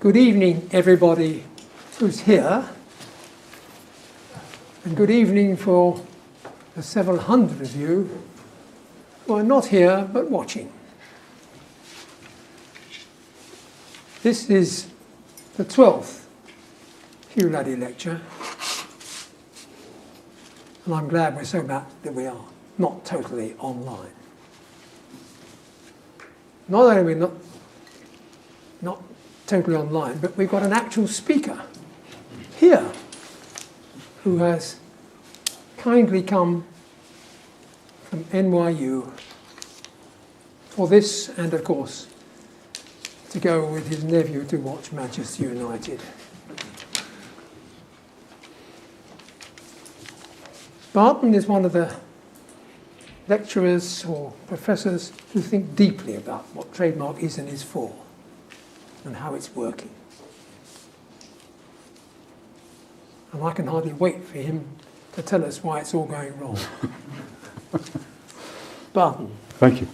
Good evening, everybody who's here, and good evening for the several hundred of you who are not here but watching. This is the 12th Hugh Laddie lecture, and I'm glad we're so glad that we are not totally online. Not only are we not totally online, but we've got an actual speaker here who has kindly come from NYU for this, and of course to go with his nephew to watch Manchester United. Barton is one of the lecturers or professors who think deeply about what trademark is and is for, and how it's working. And I can hardly wait for him to tell us why it's all going wrong. Barton. Thank you.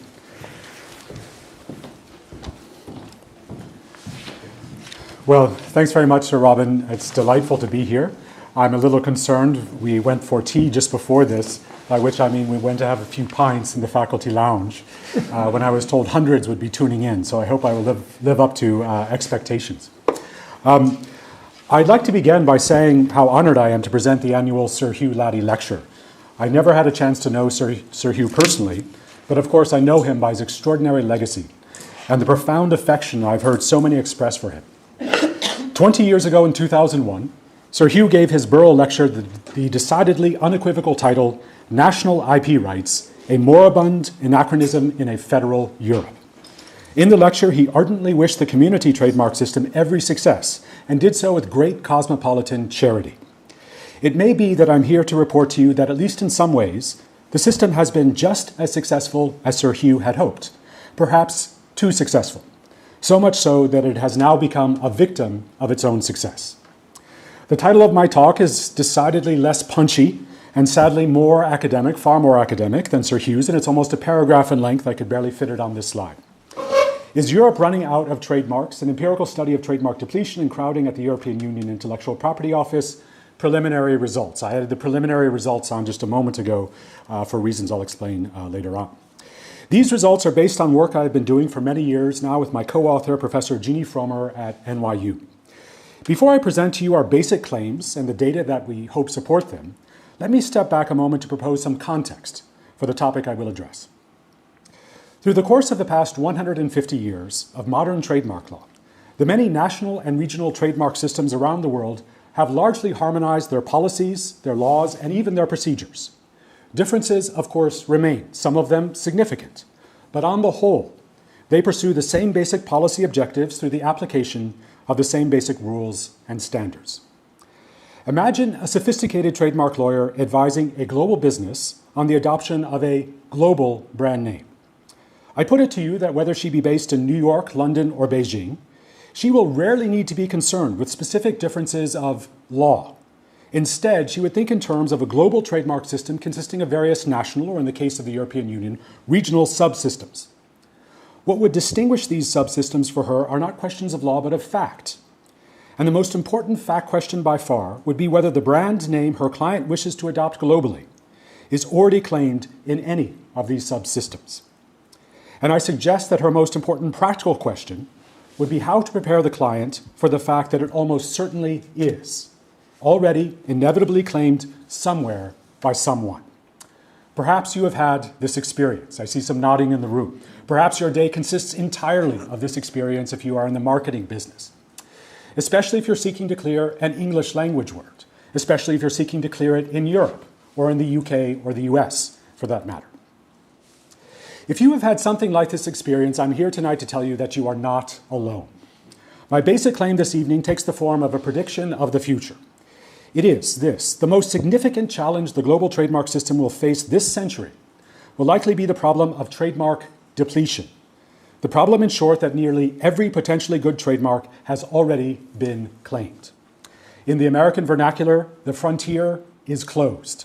Well, thanks very much, Sir Robin. It's delightful to be here. I'm a little concerned. We went for tea just before this, by which I mean we went to have a few pints in the faculty lounge when I was told hundreds would be tuning in, so I hope I will live up to expectations. I'd like to begin by saying how honored I am to present the annual Sir Hugh Laddie Lecture. I never had a chance to know Sir Hugh personally, but of course I know him by his extraordinary legacy and the profound affection I've heard so many express for him. 20 years ago in 2001, Sir Hugh gave his Burrell Lecture the decidedly unequivocal title, National IP Rights, a Moribund Anachronism in a Federal Europe. In the lecture, he ardently wished the community trademark system every success, and did so with great cosmopolitan charity. It may be that I'm here to report to you that, at least in some ways, the system has been just as successful as Sir Hugh had hoped, perhaps too successful, so much so that it has now become a victim of its own success. The title of my talk is decidedly less punchy and sadly more academic, far more academic than Sir Hugh's, and it's almost a paragraph in length. I could barely fit it on this slide. Is Europe running out of trademarks? An empirical study of trademark depletion and crowding at the European Union Intellectual Property Office. Preliminary results. I added the preliminary results on just a moment ago for reasons I'll explain later on. These results are based on work I've been doing for many years now with my co-author, Professor Jeanne C. at NYU. Before I present to you our basic claims and the data that we hope support them, let me step back a moment to propose some context for the topic I will address. Through the course of the past 150 years of modern trademark law, the many national and regional trademark systems around the world have largely harmonized their policies, their laws, and even their procedures. Differences, of course, remain, some of them significant, but on the whole, they pursue the same basic policy objectives through the application of the same basic rules and standards. Imagine a sophisticated trademark lawyer advising a global business on the adoption of a global brand name. I put it to you that whether she be based in New York, London, or Beijing, she will rarely need to be concerned with specific differences of law. Instead, she would think in terms of a global trademark system consisting of various national, or in the case of the European Union, regional subsystems. What would distinguish these subsystems for her are not questions of law, but of fact. And the most important fact question by far would be whether the brand name her client wishes to adopt globally is already claimed in any of these subsystems. And I suggest that her most important practical question would be how to prepare the client for the fact that it almost certainly is already inevitably claimed somewhere by someone. Perhaps you have had this experience. I see some nodding in the room. Perhaps your day consists entirely of this experience if you are in the marketing business, especially if you're seeking to clear an English language word, especially if you're seeking to clear it in Europe or in the UK or the US, for that matter. If you have had something like this experience, I'm here tonight to tell you that you are not alone. My basic claim this evening takes the form of a prediction of the future. It is this: the most significant challenge the global trademark system will face this century will likely be the problem of trademark depletion. The problem, in short, that nearly every potentially good trademark has already been claimed. In the American vernacular, the frontier is closed.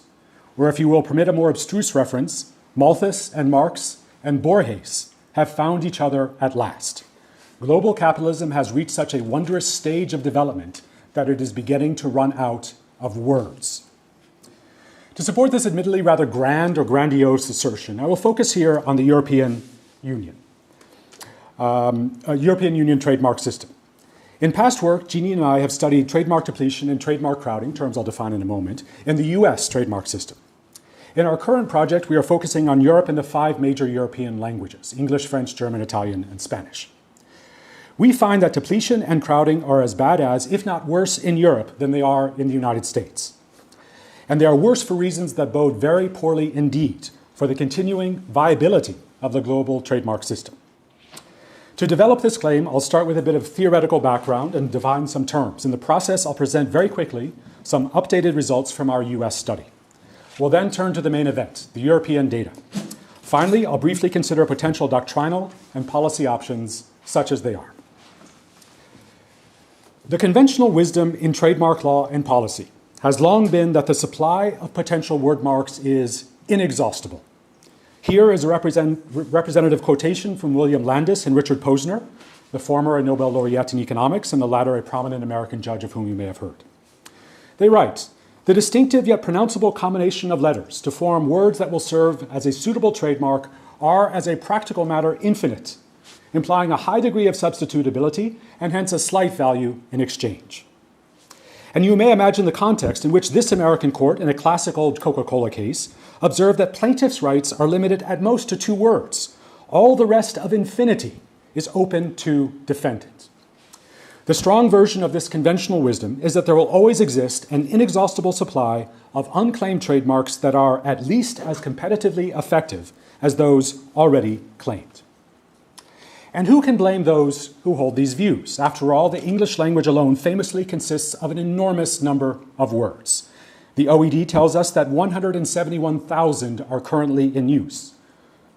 Or if you will permit a more abstruse reference, Malthus and Marx and Borges have found each other at last. Global capitalism has reached such a wondrous stage of development that it is beginning to run out of words. To support this admittedly rather grand or grandiose assertion, I will focus here on the European Union, European Union trademark system. In past work, Jeanne and I have studied trademark depletion and trademark crowding, terms I'll define in a moment, in the US trademark system. In our current project, we are focusing on Europe and the 5 major European languages: English, French, German, Italian, and Spanish. We find that depletion and crowding are as bad as, if not worse, in Europe than they are in the United States. And they are worse for reasons that bode very poorly indeed for the continuing viability of the global trademark system. To develop this claim, I'll start with a bit of theoretical background and define some terms. In the process, I'll present very quickly some updated results from our US study. We'll then turn to the main event, the European data. Finally, I'll briefly consider potential doctrinal and policy options such as they are. The conventional wisdom in trademark law and policy has long been that the supply of potential word marks is inexhaustible. Here is a representative quotation from William Landis and Richard Posner, the former a Nobel laureate in economics and the latter a prominent American judge of whom you may have heard. They write, "The distinctive yet pronounceable combination of letters to form words that will serve as a suitable trademark are, as a practical matter, infinite, implying a high degree of substitutability and hence a slight value in exchange." And you may imagine the context in which this American court, in a classic old Coca-Cola case, observed that plaintiffs' rights are limited at most to 2 words. All the rest of infinity is open to defendant. The strong version of this conventional wisdom is that there will always exist an inexhaustible supply of unclaimed trademarks that are at least as competitively effective as those already claimed. And who can blame those who hold these views? After all, the English language alone famously consists of an enormous number of words. The OED tells us that 171,000 are currently in use.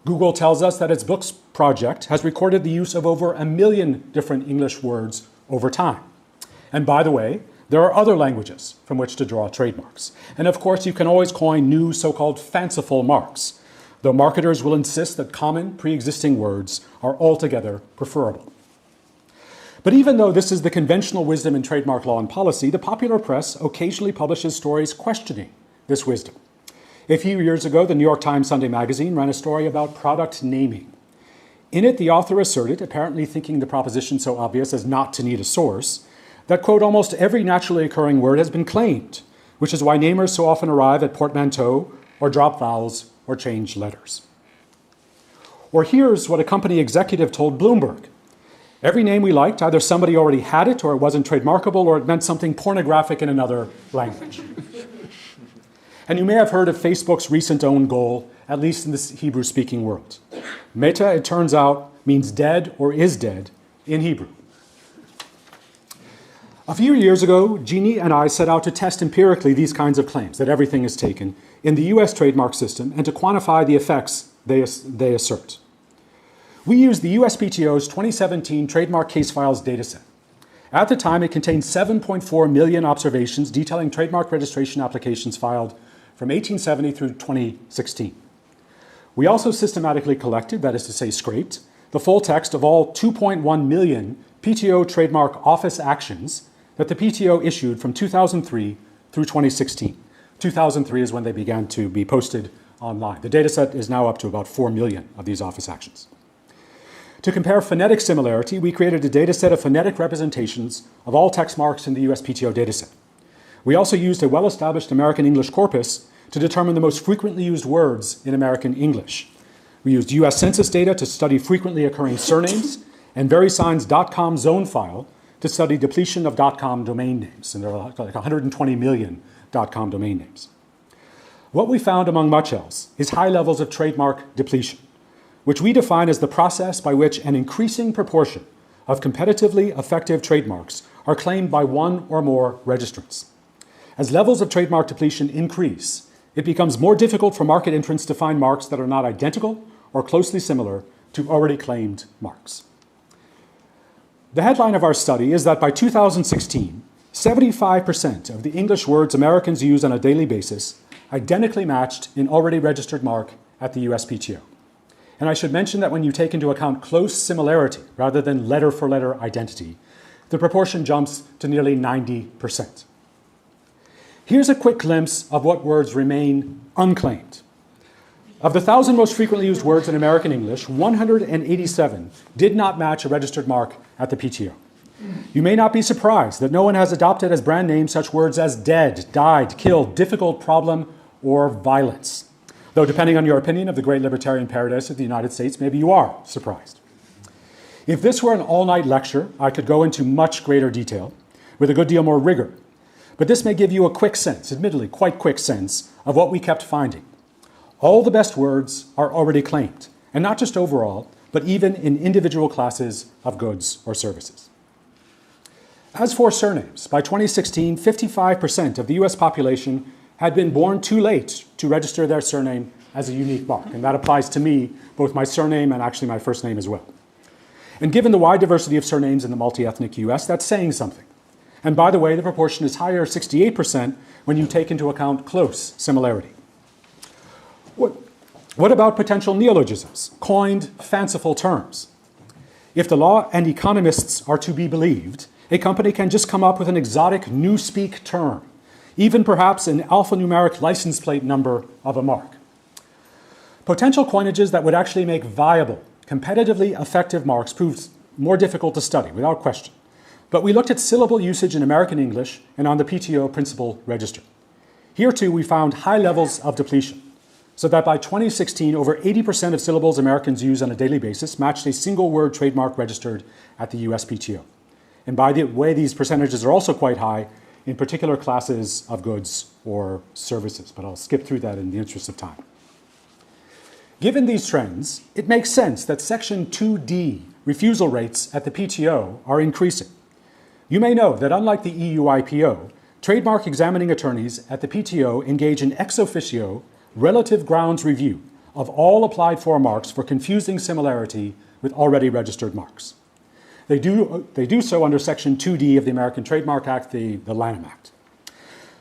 Google tells us that its Books project has recorded the use of over 1 million different English words over time. And by the way, there are other languages from which to draw trademarks. And of course, you can always coin new so-called fanciful marks, though marketers will insist that common pre-existing words are altogether preferable. But even though this is the conventional wisdom in trademark law and policy, the popular press occasionally publishes stories questioning this wisdom. A few years ago, the New York Times Sunday magazine ran a story about product naming. In it, the author asserted, apparently thinking the proposition so obvious as not to need a source, that, quote, almost every naturally occurring word has been claimed, which is why namers so often arrive at portmanteau or drop vowels or change letters. Or here's what a company executive told Bloomberg. Every name we liked, either somebody already had it, or it wasn't trademarkable, or it meant something pornographic in another language. And you may have heard of Facebook's recent own goal, at least in the Hebrew-speaking world. Meta, it turns out, means dead or is dead in Hebrew. A few years ago, Jeanne and I set out to test empirically these kinds of claims, that everything is taken, in the US trademark system, and to quantify the effects they assert. We used the USPTO's 2017 trademark case files dataset. At the time, it contained 7.4 million observations detailing trademark registration applications filed from 1870 through 2016. We also systematically collected, that is to say scraped, the full text of all 2.1 million PTO trademark office actions that the PTO issued from 2003 through 2016. 2003 is when they began to be posted online. The dataset is now up to about 4 million of these office actions. To compare phonetic similarity, we created a dataset of phonetic representations of all text marks in the USPTO dataset. We also used a well-established American English corpus to determine the most frequently used words in American English. We used US Census data to study frequently occurring surnames, and VeriSigns.com zone file to study depletion of .com domain names, and there are like 120 million .com domain names. What we found, among much else, is high levels of trademark depletion, which we define as the process by which an increasing proportion of competitively effective trademarks are claimed by one or more registrants. As levels of trademark depletion increase, it becomes more difficult for market entrants to find marks that are not identical or closely similar to already claimed marks. The headline of our study is that by 2016, 75% of the English words Americans use on a daily basis identically matched an already registered mark at the USPTO. And I should mention that when you take into account close similarity rather than letter-for-letter identity, the proportion jumps to nearly 90%. Here's a quick glimpse of what words remain unclaimed. Of the 1,000 most frequently used words in American English, 187 did not match a registered mark at the PTO. You may not be surprised that no one has adopted as brand names such words as dead, died, killed, difficult, problem, or violence. Though depending on your opinion of the great libertarian paradise of the United States, maybe you are surprised. If this were an all-night lecture, I could go into much greater detail with a good deal more rigor. But this may give you a quick sense, admittedly quite quick sense, of what we kept finding. All the best words are already claimed, and not just overall, but even in individual classes of goods or services. As for surnames, by 2016, 55% of the US population had been born too late to register their surname as a unique mark. And that applies to me, both my surname and actually my first name as well. And given the wide diversity of surnames in the multi-ethnic US, that's saying something. And by the way, the proportion is higher, 68%, when you take into account close similarity. What about potential neologisms, coined fanciful terms? If the law and economists are to be believed, a company can just come up with an exotic newspeak term, even perhaps an alphanumeric license plate number of a mark. Potential coinages that would actually make viable, competitively effective marks proved more difficult to study, without question. But we looked at syllable usage in American English and on the PTO principal register. Here too, we found high levels of depletion, so that by 2016, over 80% of syllables Americans use on a daily basis matched a single word trademark registered at the USPTO. And by the way, these percentages are also quite high in particular classes of goods or services, but I'll skip through that in the interest of time. Given these trends, it makes sense that Section 2D refusal rates at the PTO are increasing. You may know that unlike the EU IPO, trademark examining attorneys at the PTO engage in ex officio relative grounds review of all applied for marks for confusing similarity with already registered marks. They do so under Section 2D of the American Trademark Act, the Lanham Act.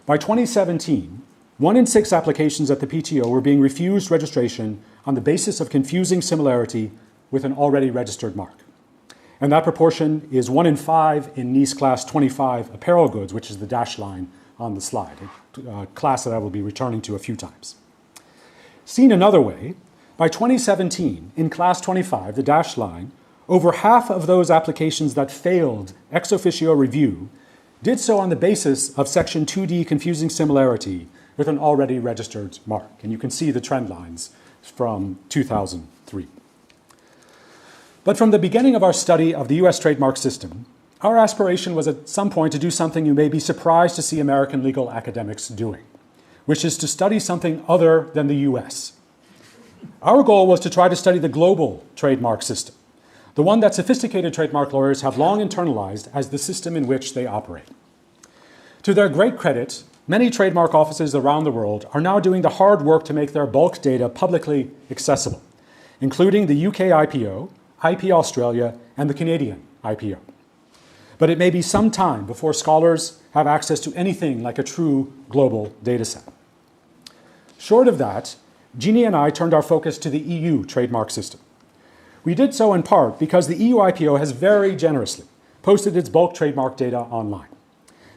By 2017, 1 in 6 applications at the PTO were being refused registration on the basis of confusing similarity with an already registered mark. And that proportion is 1 in 5 in NIS Class 25 apparel goods, which is the dashed line on the slide, a class that I will be returning to a few times. Seen another way, by 2017, in Class 25, the dashed line, over half of those applications that failed ex officio review did so on the basis of Section 2D confusing similarity with an already registered mark. And you can see the trend lines from 2003. But from the beginning of our study of the US trademark system, our aspiration was at some point to do something you may be surprised to see American legal academics doing, which is to study something other than the US. Our goal was to try to study the global trademark system, the one that sophisticated trademark lawyers have long internalized as the system in which they operate. To their great credit, many trademark offices around the world are now doing the hard work to make their bulk data publicly accessible, including the UK IPO, IP Australia, and the Canadian IPO. But it may be some time before scholars have access to anything like a true global dataset. Short of that, Jeanne and I turned our focus to the EU trademark system. We did so in part because the EU IPO has very generously posted its bulk trademark data online.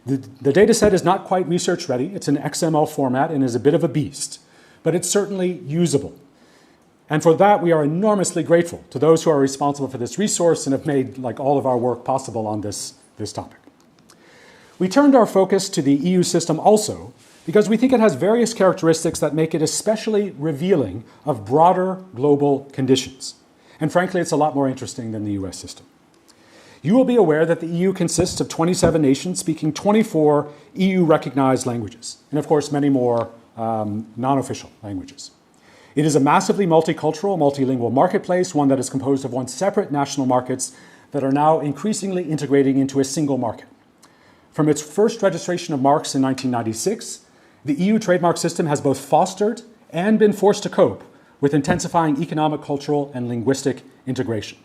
The data set is not quite research ready. It's an XML format and is a bit of a beast, but it's certainly usable. And for that, we are enormously grateful to those who are responsible for this resource and have made like all of our work possible on this topic. We turned our focus to the EU system also because we think it has various characteristics that make it especially revealing of broader global conditions. And frankly, it's a lot more interesting than the US system. You will be aware that the EU consists of 27 nations speaking 24 EU-recognized languages, and of course many more non-official languages. It is a massively multicultural, multilingual marketplace, one that is composed of separate national markets that are now increasingly integrating into a single market. From its first registration of marks in 1996, the EU trademark system has both fostered and been forced to cope with intensifying economic, cultural, and linguistic integration.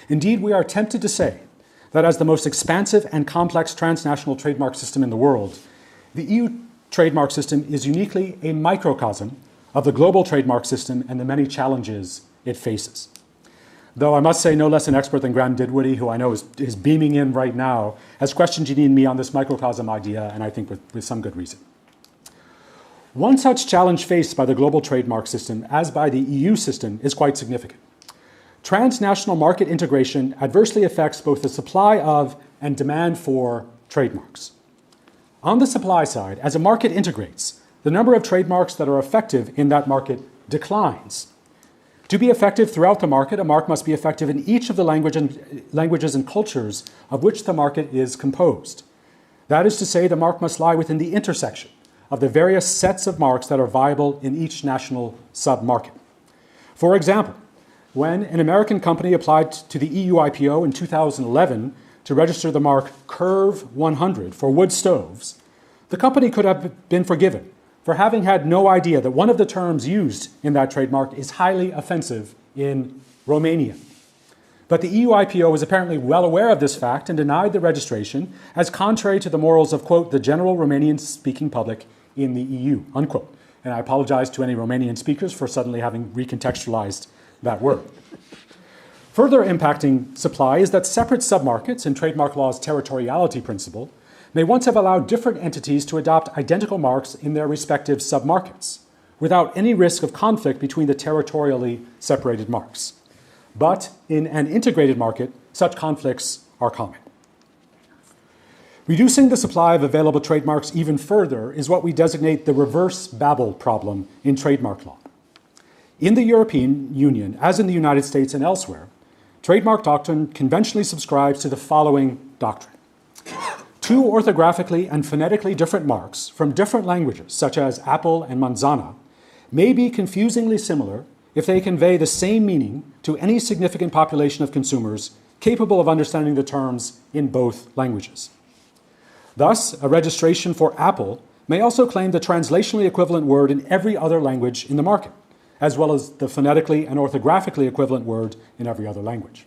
Indeed, we are tempted to say that as the most expansive and complex transnational trademark system in the world, the EU trademark system is uniquely a microcosm of the global trademark system and the many challenges it faces. Though I must say, no less an expert than Graham Didwoody, who I know is beaming in right now, has questioned Jeanne and me on this microcosm idea, and I think with some good reason. One such challenge faced by the global trademark system, as by the EU system, is quite significant. Transnational market integration adversely affects both the supply of and demand for trademarks. On the supply side, as a market integrates, the number of trademarks that are effective in that market declines. To be effective throughout the market, a mark must be effective in each of the languages and cultures of which the market is composed. That is to say, the mark must lie within the intersection of the various sets of marks that are viable in each national sub-market. For example, when an American company applied to the EU IPO in 2011 to register the mark Curve 100 for wood stoves, the company could have been forgiven for having had no idea that one of the terms used in that trademark is highly offensive in Romanian. But the EU IPO was apparently well aware of this fact and denied the registration as contrary to the morals of, quote, the general Romanian-speaking public in the EU, unquote. And I apologize to any Romanian speakers for suddenly having recontextualized that word. Further impacting supply is that separate submarkets in trademark law's territoriality principle may once have allowed different entities to adopt identical marks in their respective submarkets, without any risk of conflict between the territorially separated marks. But in an integrated market, such conflicts are common. Reducing the supply of available trademarks even further is what we designate the reverse Babel problem in trademark law. In the European Union, as in the United States and elsewhere, trademark doctrine conventionally subscribes to the following doctrine. Two orthographically and phonetically different marks from different languages, such as apple and manzana, may be confusingly similar if they convey the same meaning to any significant population of consumers capable of understanding the terms in both languages. Thus, a registration for apple may also claim the translationally equivalent word in every other language in the market, as well as the phonetically and orthographically equivalent word in every other language.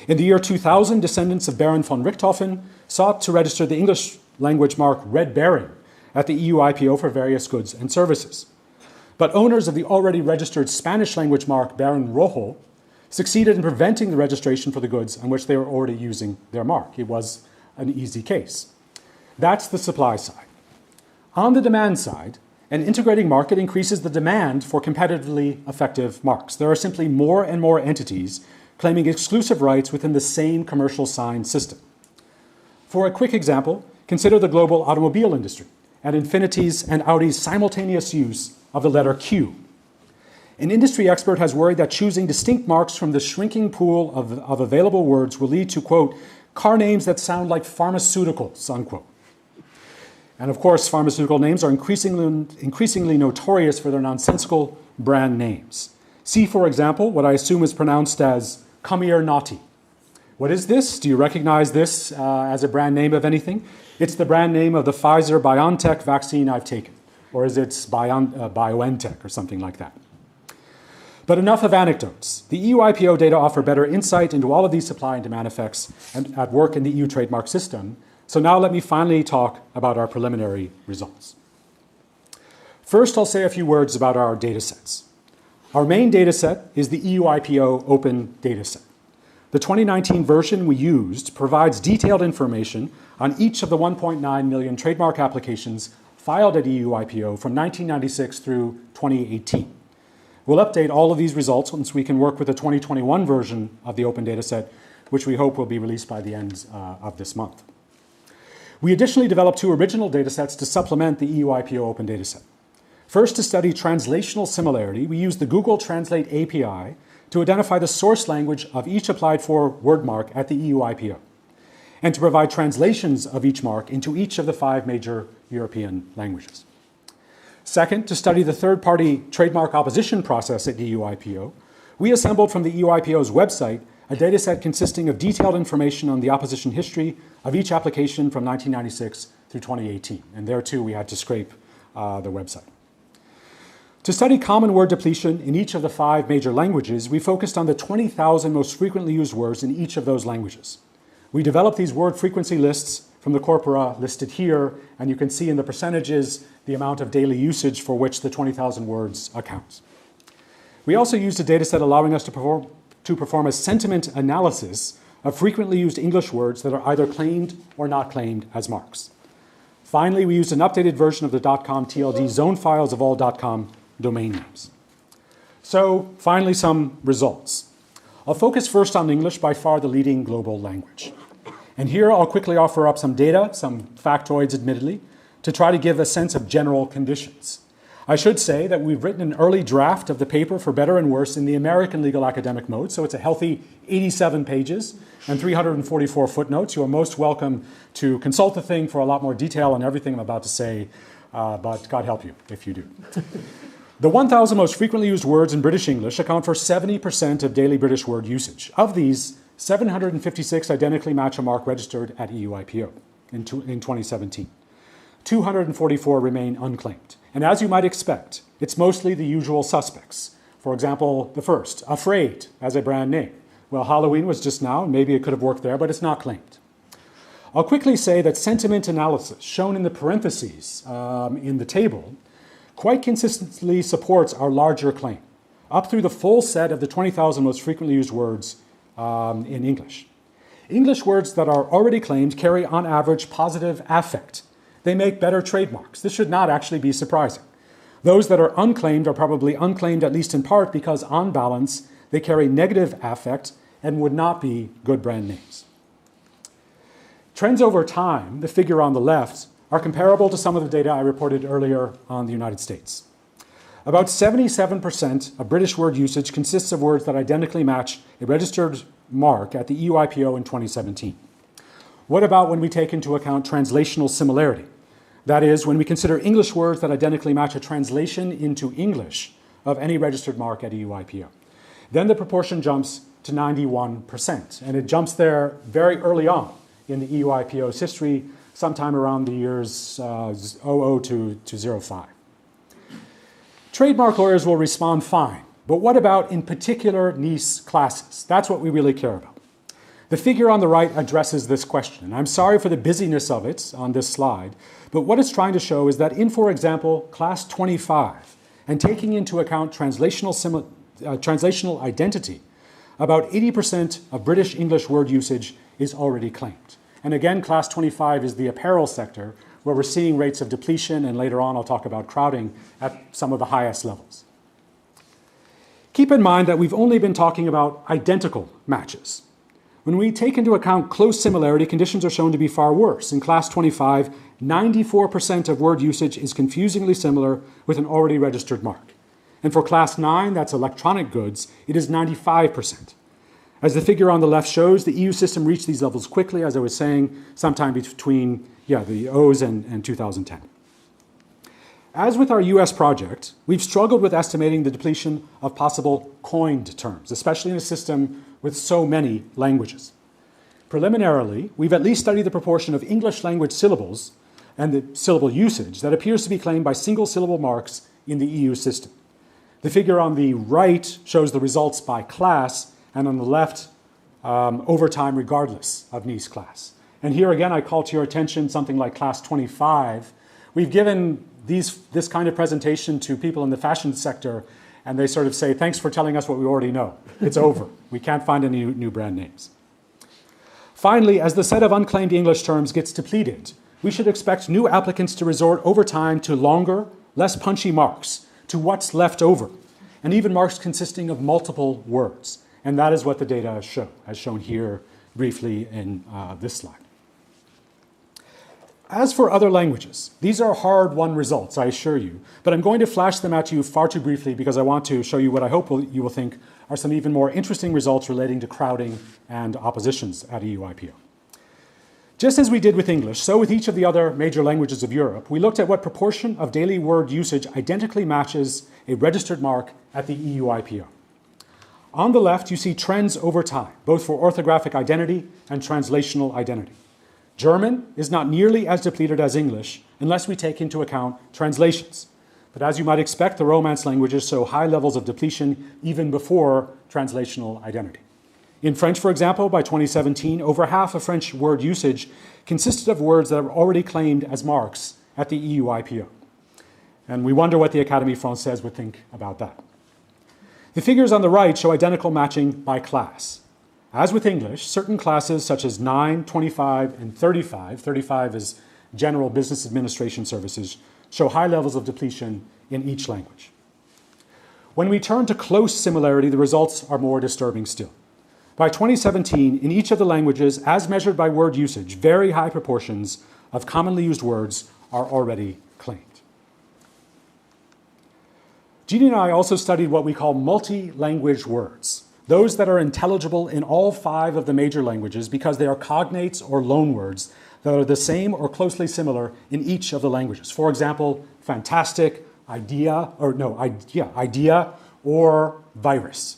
In the year 2000, descendants of Baron von Richthofen sought to register the English language mark Red Baron at the EU IPO for various goods and services. But owners of the already registered Spanish language mark Baron Rojo succeeded in preventing the registration for the goods on which they were already using their mark. It was an easy case. That's the supply side. On the demand side, an integrating market increases the demand for competitively effective marks. There are simply more and more entities claiming exclusive rights within the same commercial sign system. For a quick example, consider the global automobile industry and Infinity's and Audi's simultaneous use of the letter Q. An industry expert has worried that choosing distinct marks from the shrinking pool of available words will lead to, quote, car names that sound like pharmaceuticals, unquote. And of course, pharmaceutical names are increasingly notorious for their nonsensical brand names. See, for example, what I assume is pronounced as come here naughty. What is this? Do you recognize this as a brand name of anything? It's the brand name of the Pfizer-BioNTech vaccine I've taken. Or is it BioNTech or something like that? But enough of anecdotes. The EU IPO data offer better insight into all of these supply and demand effects at work in the EU trademark system. So now let me finally talk about our preliminary results. First, I'll say a few words about our data sets. Our main data set is the EU IPO open data set. The 2019 version we used provides detailed information on each of the 1.9 million trademark applications filed at EU IPO from 1996 through 2018. We'll update all of these results once we can work with the 2021 version of the open data set, which we hope will be released by the end of this month. We additionally developed two original data sets to supplement the EU IPO open data set. First, to study translational similarity, we used the Google Translate API to identify the source language of each applied for word mark at the EU IPO, and to provide translations of each mark into each of the 5 major European languages. Second, to study the third-party trademark opposition process at the EU IPO, we assembled from the EU IPO's website a dataset consisting of detailed information on the opposition history of each application from 1996 through 2018. And there, too, we had to scrape the website. To study common word depletion in each of the 5 major languages, we focused on the 20,000 most frequently used words in each of those languages. We developed these word frequency lists from the corpora listed here, and you can see in the percentages the amount of daily usage for which the 20,000 words accounts. We also used a data set allowing us to perform a sentiment analysis of frequently used English words that are either claimed or not claimed as marks. Finally, we used an updated version of the .com TLD zone files of all .com domain names. So, finally, some results. I'll focus first on English, by far the leading global language. And here I'll quickly offer up some data, some factoids admittedly, to try to give a sense of general conditions. I should say that we've written an early draft of the paper, for better and worse, in the American legal academic mode, so it's a healthy 87 pages and 344 footnotes. You are most welcome to consult the thing for a lot more detail on everything I'm about to say, but God help you if you do. The 1,000 most frequently used words in British English account for 70% of daily British word usage. Of these, 756 identically match a mark registered at EUIPO in 2017. 244 remain unclaimed. And as you might expect, it's mostly the usual suspects. For example, the first, afraid, as a brand name. Well, Halloween was just now, and maybe it could have worked there, but it's not claimed. I'll quickly say that sentiment analysis, shown in the parentheses in the table, quite consistently supports our larger claim, up through the full set of the 20,000 most frequently used words in English. English words that are already claimed carry, on average, positive affect. They make better trademarks. This should not actually be surprising. Those that are unclaimed are probably unclaimed, at least in part, because on balance, they carry negative affect and would not be good brand names. Trends over time, the figure on the left, are comparable to some of the data I reported earlier on the United States. About 77% of British word usage consists of words that identically match a registered mark at the EUIPO in 2017. What about when we take into account translational similarity? That is, when we consider English words that identically match a translation into English of any registered mark at EUIPO. Then the proportion jumps to 91%, and it jumps there very early on in the EUIPO's history, sometime around the years 00 to 05. Trademark lawyers will respond fine, but what about in particular nice classes? That's what we really care about. The figure on the right addresses this question. I'm sorry for the busyness of it on this slide, but what it's trying to show is that in, for example, class 25, and taking into account translational identity, about 80% of British English word usage is already claimed. And again, class 25 is the apparel sector, where we're seeing rates of depletion, and later on I'll talk about crowding at some of the highest levels. Keep in mind that we've only been talking about identical matches. When we take into account close similarity, conditions are shown to be far worse. In class 25, 94% of word usage is confusingly similar with an already registered mark. And for class 9, that's electronic goods, it is 95%. As the figure on the left shows, the EU system reached these levels quickly, as I was saying, sometime between the O's and 2010. As with our US project, we've struggled with estimating the depletion of possible coined terms, especially in a system with so many languages. Preliminarily, we've at least studied the proportion of English language syllables and the syllable usage that appears to be claimed by single syllable marks in the EU system. The figure on the right shows the results by class, and on the left, over time regardless of nice class. And here again, I call to your attention something like class 25. We've given this kind of presentation to people in the fashion sector, and they sort of say, thanks for telling us what we already know. It's over. We can't find any new brand names. Finally, as the set of unclaimed English terms gets depleted, we should expect new applicants to resort over time to longer, less punchy marks, to what's left over, and even marks consisting of multiple words. And that is what the data show, as shown here briefly in this slide. As for other languages, these are hard-won results, I assure you, but I'm going to flash them at you far too briefly because I want to show you what I hope you will think are some even more interesting results relating to crowding and oppositions at EUIPO. Just as we did with English, so with each of the other major languages of Europe, we looked at what proportion of daily word usage identically matches a registered mark at the EUIPO. On the left, you see trends over time, both for orthographic identity and translational identity. German is not nearly as depleted as English unless we take into account translations. But as you might expect, the Romance languages show high levels of depletion even before translational identity. In French, for example, by 2017, over half of French word usage consisted of words that were already claimed as marks at the EUIPO. And we wonder what the Académie Française would think about that. The figures on the right show identical matching by class. As with English, certain classes such as 9, 25, and 35 is general business administration services, show high levels of depletion in each language. When we turn to close similarity, the results are more disturbing still. By 2017, in each of the languages, as measured by word usage, very high proportions of commonly used words are already claimed. Jeanne and I also studied what we call multi-language words, those that are intelligible in all 5 of the major languages because they are cognates or loanwords that are the same or closely similar in each of the languages. For example, fantastic, idea, or virus.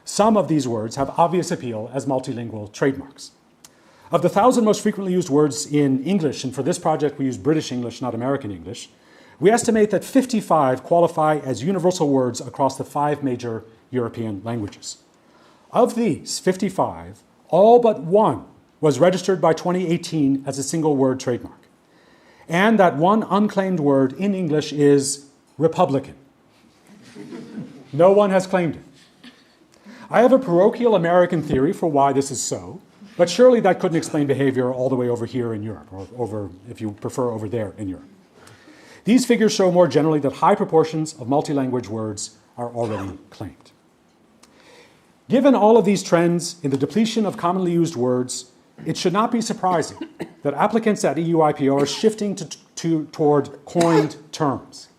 Some of these words have obvious appeal as multilingual trademarks. Of the 1,000 most frequently used words in English, and for this project we use British English, not American English, we estimate that 55 qualify as universal words across the 5 major European languages. Of these 55, all but one was registered by 2018 as a single word trademark. And that one unclaimed word in English is Republican. No one has claimed it. I have a parochial American theory for why this is so, but surely that couldn't explain behavior all the way over here in Europe, or over, if you prefer, over there in Europe. These figures show more generally that high proportions of multi-language words are already claimed. Given all of these trends in the depletion of commonly used words, it should not be surprising that applicants at EU IPO are shifting toward coined terms.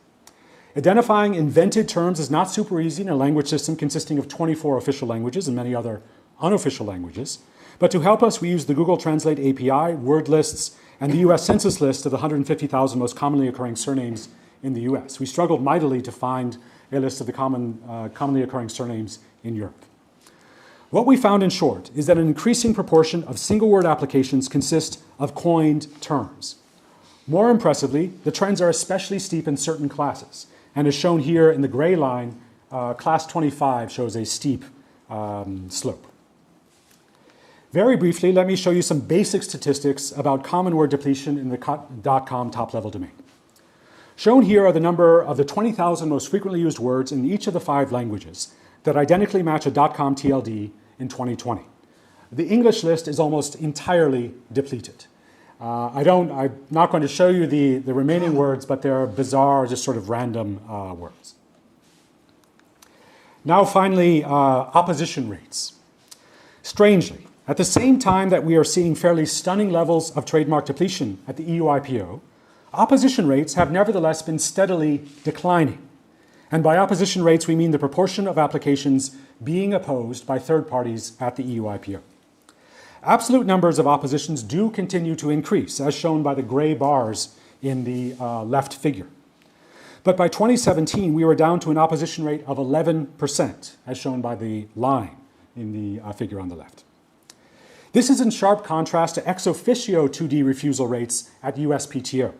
Identifying invented terms is not super easy in a language system consisting of 24 official languages and many other unofficial languages. But to help us, we use the Google Translate API, word lists, and the US Census list of the 150,000 most commonly occurring surnames in the US. We struggled mightily to find a list of the commonly occurring surnames in Europe. What we found, in short, is that an increasing proportion of single-word applications consist of coined terms. More impressively, the trends are especially steep in certain classes. And as shown here in the gray line, class 25 shows a steep slope. Very briefly, let me show you some basic statistics about common word depletion in the .com top-level domain. Shown here are the number of the 20,000 most frequently used words in each of the 5 languages that identically match a .com TLD in 2020. The English list is almost entirely depleted. I'm not going to show you the remaining words, but they're bizarre, just sort of random words. Now finally, opposition rates. Strangely, at the same time that we are seeing fairly stunning levels of trademark depletion at the EU IPO, opposition rates have nevertheless been steadily declining. And by opposition rates, we mean the proportion of applications being opposed by third parties at the EU IPO. Absolute numbers of oppositions do continue to increase, as shown by the gray bars in the left figure. But by 2017, we were down to an opposition rate of 11%, as shown by the line in the figure on the left. This is in sharp contrast to ex officio 2D refusal rates at USPTO,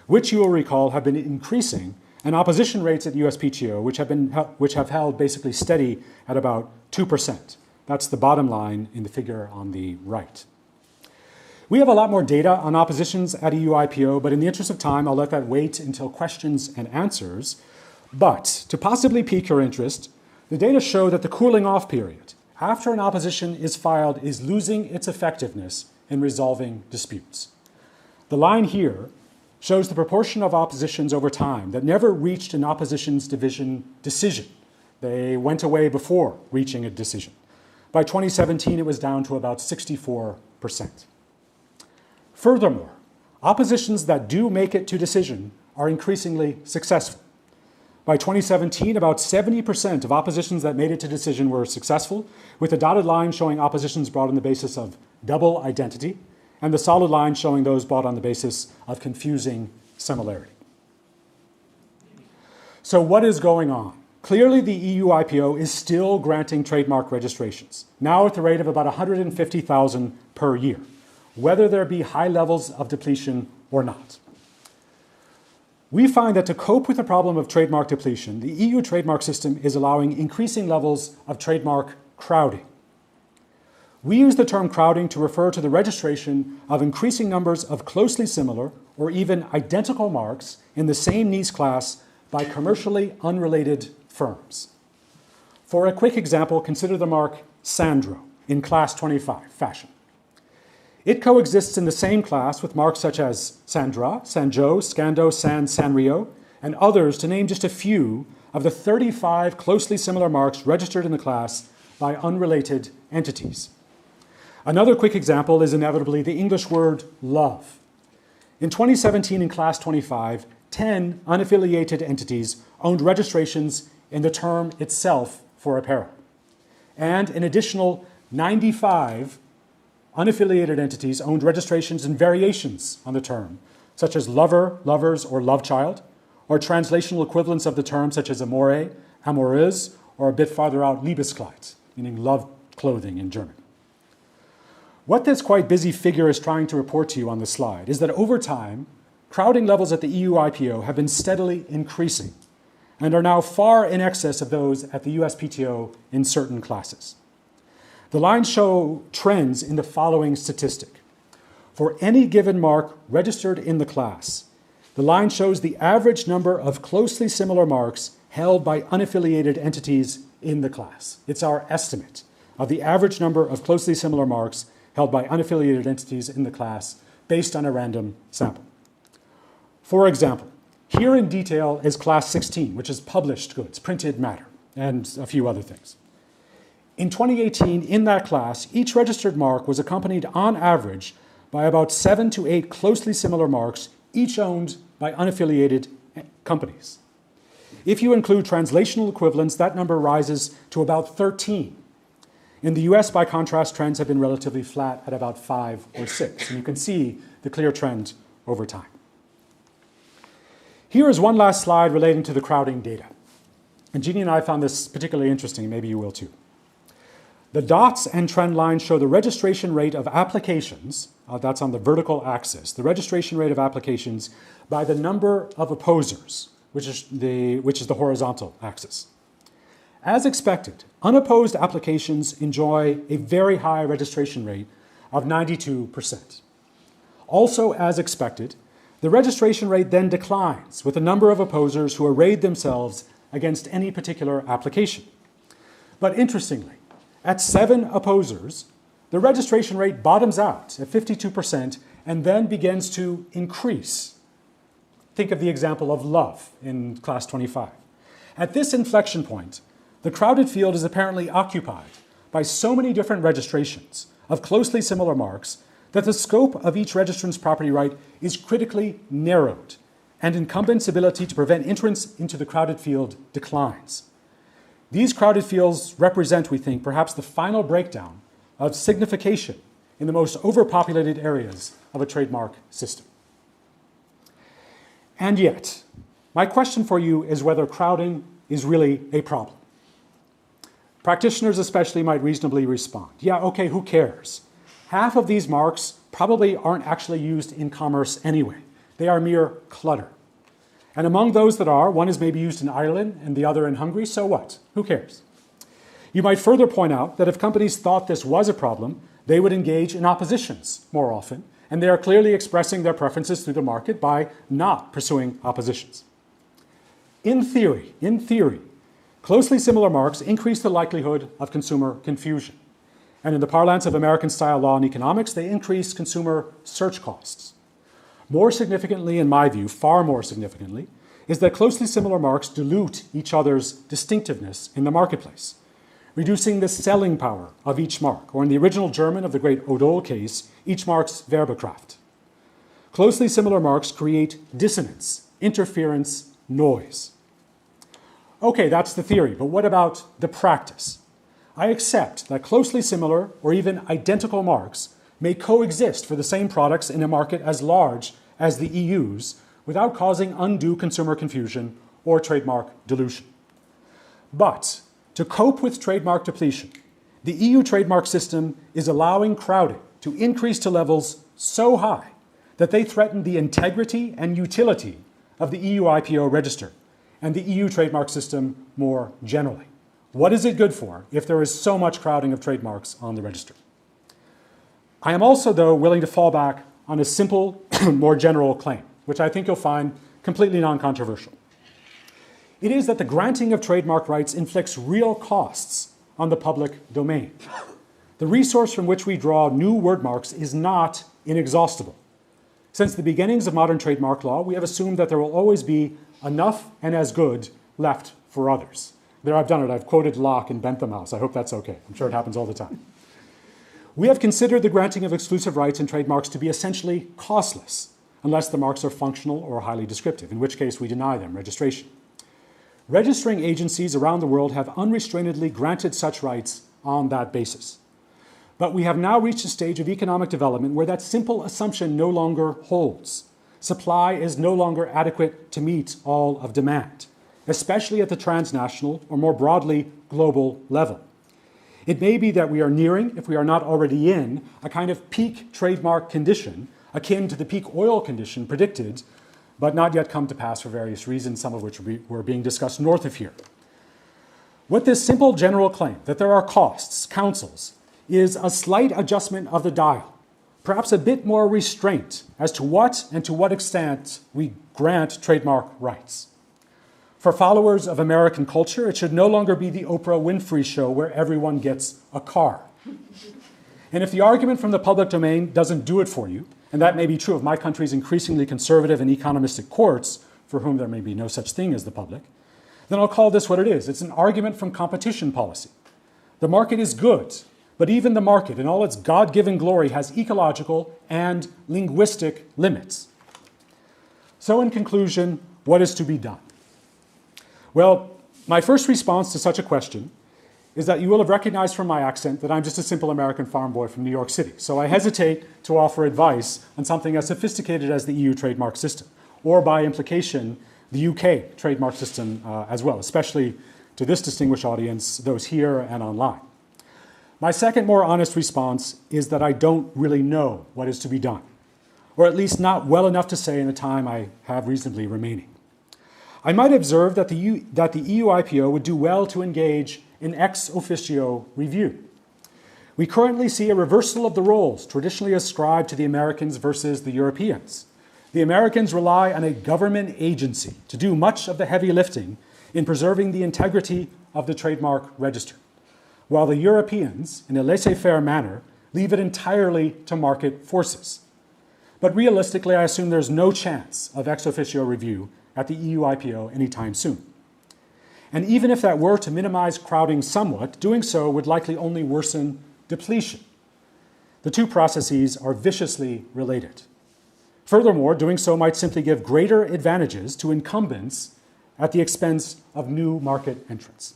which you will recall have been increasing, and opposition rates at USPTO, which have held basically steady at about 2%. That's the bottom line in the figure on the right. We have a lot more data on oppositions at EU IPO, but in the interest of time, I'll let that wait until questions and answers. But to possibly pique your interest, the data show that the cooling off period after an opposition is filed is losing its effectiveness in resolving disputes. The line here shows the proportion of oppositions over time that never reached an oppositions division decision. They went away before reaching a decision. By 2017, it was down to about 64%. Furthermore, oppositions that do make it to decision are increasingly successful. By 2017, about 70% of oppositions that made it to decision were successful, with the dotted line showing oppositions brought on the basis of double identity, and the solid line showing those brought on the basis of confusing similarity. So what is going on? Clearly, the EU IPO is still granting trademark registrations, now at the rate of about 150,000 per year, whether there be high levels of depletion or not. We find that to cope with the problem of trademark depletion, the EU trademark system is allowing increasing levels of trademark crowding. We use the term crowding to refer to the registration of increasing numbers of closely similar or even identical marks in the same niche class by commercially unrelated firms. For a quick example, consider the mark Sandro in class 25, fashion. It coexists in the same class with marks such as Sandra, Sanjo, Scando, Sanrio, and others, to name just a few of the 35 closely similar marks registered in the class by unrelated entities. Another quick example is inevitably the English word love. In 2017, in class 25, 10 unaffiliated entities owned registrations in the term itself for apparel. And an additional 95 unaffiliated entities owned registrations and variations on the term, such as lover, lovers, or love child, or translational equivalents of the term such as amore, amoreuse, or a bit farther out, Liebeskleid, meaning love clothing in German. What this quite busy figure is trying to report to you on the slide is that over time, crowding levels at the EU IPO have been steadily increasing and are now far in excess of those at the USPTO in certain classes. The lines show trends in the following statistic. For any given mark registered in the class, the line shows the average number of closely similar marks held by unaffiliated entities in the class. It's our estimate of the average number of closely similar marks held by unaffiliated entities in the class based on a random sample. For example, here in detail is class 16, which is published goods, printed matter, and a few other things. In 2018, in that class, each registered mark was accompanied on average by about 7 to 8 closely similar marks, each owned by unaffiliated companies. If you include translational equivalents, that number rises to about 13. In the US, by contrast, trends have been relatively flat at about 5 or 6, and you can see the clear trend over time. Here is one last slide relating to the crowding data. And Jeanne and I found this particularly interesting, maybe you will too. The dots and trend lines show the registration rate of applications, that's on the vertical axis, the registration rate of applications by the number of opposers, which is the horizontal axis. As expected, unopposed applications enjoy a very high registration rate of 92%. Also, as expected, the registration rate then declines with the number of opposers who arrayed themselves against any particular application. But interestingly, at 7 opposers, the registration rate bottoms out at 52% and then begins to increase. Think of the example of love in class 25. At this inflection point, the crowded field is apparently occupied by so many different registrations of closely similar marks that the scope of each registrant's property right is critically narrowed, and incumbents' ability to prevent entrance into the crowded field declines. These crowded fields represent, we think, perhaps the final breakdown of signification in the most overpopulated areas of a trademark system. And yet, my question for you is whether crowding is really a problem. Practitioners especially might reasonably respond, yeah, okay, who cares? Half of these marks probably aren't actually used in commerce anyway. They are mere clutter. And among those that are, one is maybe used in Ireland and the other in Hungary, so what? Who cares? You might further point out that if companies thought this was a problem, they would engage in oppositions more often, and they are clearly expressing their preferences through the market by not pursuing oppositions. In theory, closely similar marks increase the likelihood of consumer confusion. And in the parlance of American-style law and economics, they increase consumer search costs. More significantly, in my view, far more significantly, is that closely similar marks dilute each other's distinctiveness in the marketplace, reducing the selling power of each mark, or in the original German of the great O'Dole case, each mark's Werbekraft. Closely similar marks create dissonance, interference, noise. Okay, that's the theory, but what about the practice? I accept that closely similar or even identical marks may coexist for the same products in a market as large as the EU's without causing undue consumer confusion or trademark dilution. But to cope with trademark depletion, the EU trademark system is allowing crowding to increase to levels so high that they threaten the integrity and utility of the EU IPO register and the EU trademark system more generally. What is it good for if there is so much crowding of trademarks on the register? I am also, though, willing to fall back on a simple, more general claim, which I think you'll find completely non-controversial. It is that the granting of trademark rights inflicts real costs on the public domain. The resource from which we draw new word marks is not inexhaustible. Since the beginnings of modern trademark law, we have assumed that there will always be enough and as good left for others. There, I've done it. I've quoted Locke in Bentham House. I hope that's okay. I'm sure it happens all the time. We have considered the granting of exclusive rights in trademarks to be essentially costless, unless the marks are functional or highly descriptive, in which case we deny them registration. Registering agencies around the world have unrestrainedly granted such rights on that basis. But we have now reached a stage of economic development where that simple assumption no longer holds. Supply is no longer adequate to meet all of demand, especially at the transnational or more broadly global level. It may be that we are nearing, if we are not already in, a kind of peak trademark condition akin to the peak oil condition predicted, but not yet come to pass for various reasons, some of which were being discussed north of here. What this simple general claim, that there are costs, counsels, is a slight adjustment of the dial, perhaps a bit more restraint as to what and to what extent we grant trademark rights. For followers of American culture, it should no longer be the Oprah Winfrey show where everyone gets a car. And if the argument from the public domain doesn't do it for you, and that may be true of my country's increasingly conservative and economistic courts, for whom there may be no such thing as the public, then I'll call this what it is. It's an argument from competition policy. The market is good, but even the market, in all its God-given glory, has ecological and linguistic limits. So in conclusion, what is to be done? Well, my first response to such a question is that you will have recognized from my accent that I'm just a simple American farm boy from New York City. So I hesitate to offer advice on something as sophisticated as the EU trademark system, or by implication, the UK trademark system as well, especially to this distinguished audience, those here and online. My second, more honest response is that I don't really know what is to be done, or at least not well enough to say in the time I have reasonably remaining. I might observe that the EU IPO would do well to engage in ex officio review. We currently see a reversal of the roles traditionally ascribed to the Americans versus the Europeans. The Americans rely on a government agency to do much of the heavy lifting in preserving the integrity of the trademark register, while the Europeans, in a laissez-faire manner, leave it entirely to market forces. But realistically, I assume there's no chance of ex officio review at the EU IPO anytime soon. And even if that were to minimize crowding somewhat, doing so would likely only worsen depletion. The two processes are viciously related. Furthermore, doing so might simply give greater advantages to incumbents at the expense of new market entrants.